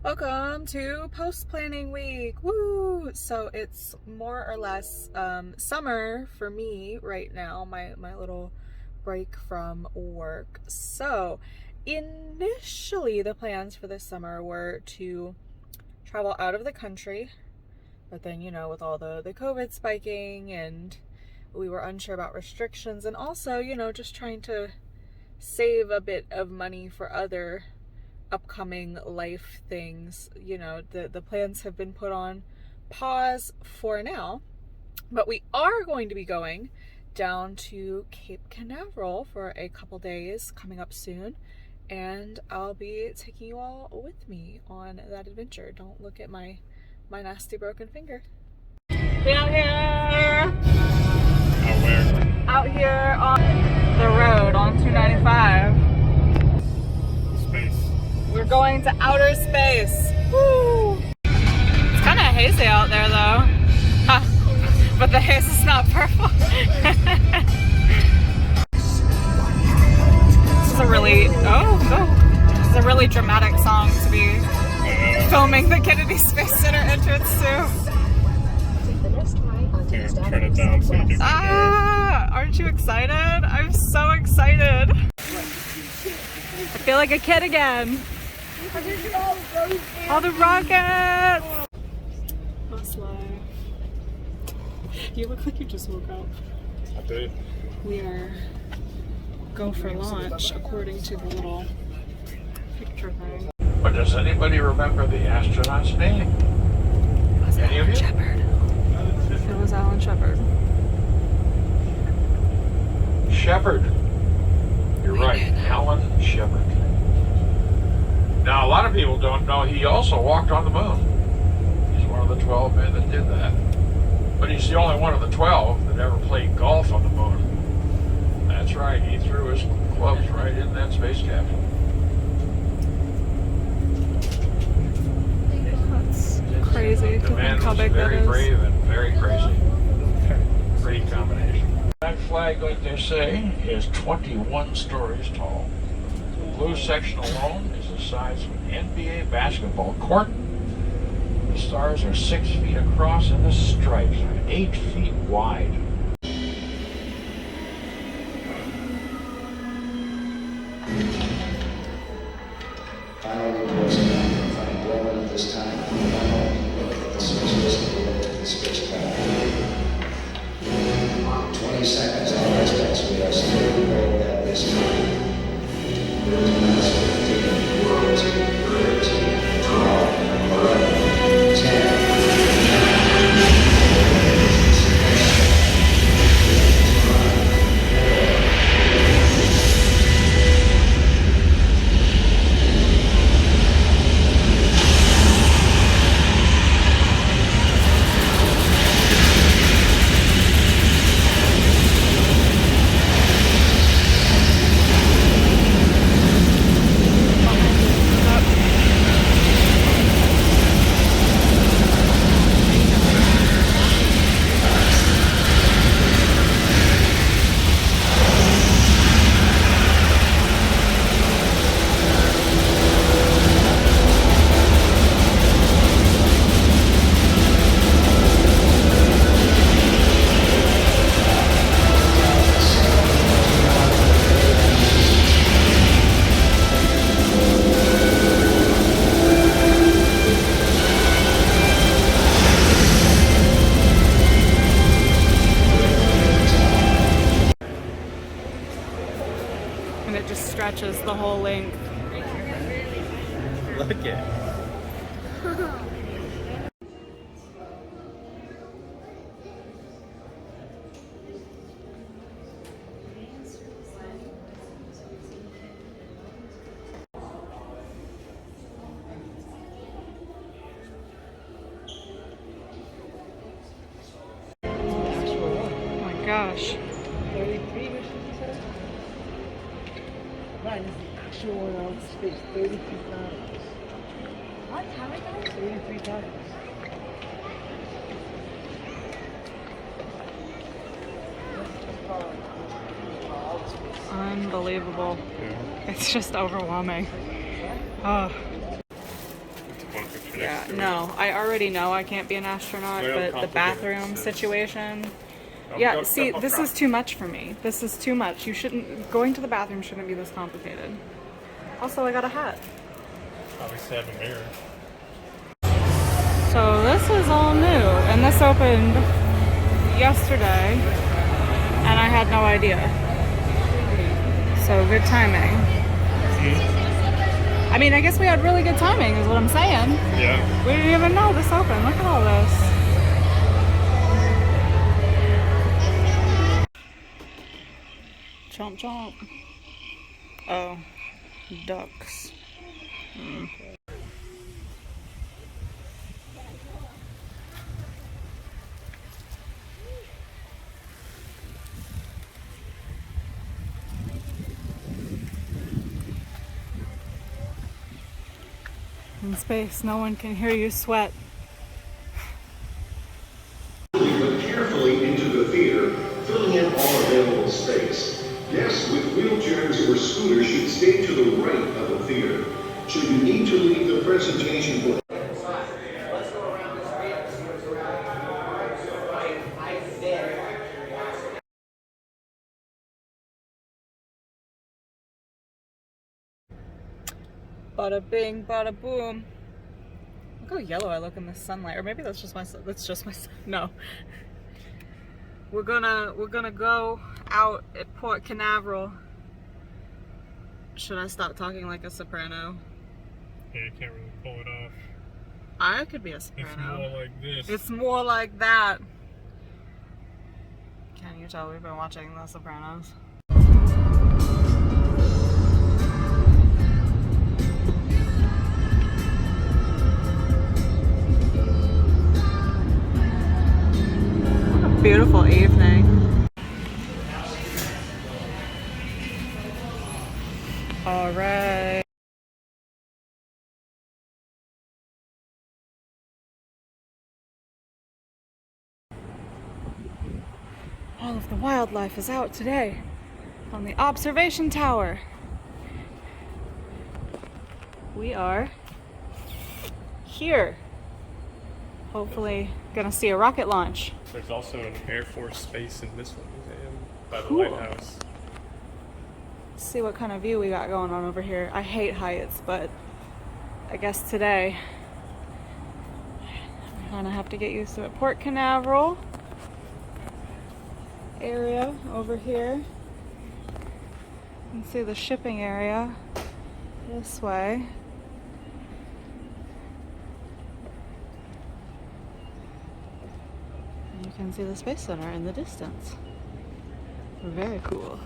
Welcome to post-planning week. Woo! So it's more or less summer for me right now, my little break from work. So initially the plans for this summer were to travel out of the country, but then, you know, with all the COVID spiking and we were unsure about restrictions, and also, you know, just trying to save a bit of money for other upcoming life things. You know, the plans have been put on pause for now, but we are going to be going down to Cape Canaveral for a couple days coming up soon, and I'll be taking you all with me on that adventure. Don't look at my nasty broken finger. We out here! Out where? Out here on the road on 295. Space. We're going to outer space. Woo! It's kind of hazy out there though. Huh. But the haze is not purple. This is a really, this is a really dramatic song to be filming the Kennedy Space Center entrance to. Turn it down so you can Aren't you excited? I'm so excited. I feel like a kid again. All the rockets! Bus life. You look like you just woke up. I did. We are go for launch according to the little picture thing. But does anybody remember the astronaut's name? It was Any of Alan you? Shepard. It was Alan Shepard. Shepard. You're right, Alan Shepard. Now, a lot of people don't know he also walked on the moon. He's one of the 12 men that did that. But he's the only one of the 12 that ever played golf on the moon. That's right, he threw his clubs right in that space capsule. That's crazy. The man How was big that very is. brave and very crazy. Great combination. That flag, like they say, is 21 stories tall. The blue section alone is the size of an NBA basketball court. The stars are 6 feet across and the stripes are 8 feet wide. Final reports are not confined global at this time. The sources of the spacecraft. 20 seconds on respects. We are still rolled at this time. 13, 12, 11, 10. And it just stretches the whole length. Look it. Oh my gosh. 33 missions, you said? Right, this is the actual one out of space. 33 times. What? How many times? 33 times. Unbelievable. Yeah. It's just overwhelming. Oh. It's a bunch Yeah, no, I already know I can't be an astronaut, Well, but the complicated, bathroom so- situation. Yeah, Don't see, step on this rock. is too much for me. This is too much. You shouldn't, going to the bathroom shouldn't be this complicated. Also, I got a hat. Obviously have a mirror. So this is all new, and this opened yesterday, and I had no idea. So good timing. I mean, I guess we had really good timing is what I'm saying. Yeah. We didn't even know this opened. Look at all this. Chomp chomp. Oh, ducks. In space, no one can hear you sweat. But carefully into the theater, filling in all available space. Guests with wheelchairs or scooters should stay to the right of the theater. Should you need to leave the presentation for Bada bing, bada boom. Look how yellow I look in the sunlight. Or maybe that's just my no. We're gonna go out at Port Canaveral. Should I stop talking like a soprano? Yeah, you can't really pull it off. I could be a It's soprano. more like this. It's more like that. Can you tell we've been watching The Sopranos? What a beautiful evening. All right. All of the wildlife is out today on the observation tower. We are here. Hopefully gonna see a rocket launch. There's also an Air Force Space and Missile Museum by the Cool. lighthouse. Let's see what kind of view we got going on over here. I hate heights, but I guess today we're gonna have to get used to it. Port Canaveral area over here. You can see the shipping area this way. And you can see the Space Center in the distance. Very cool.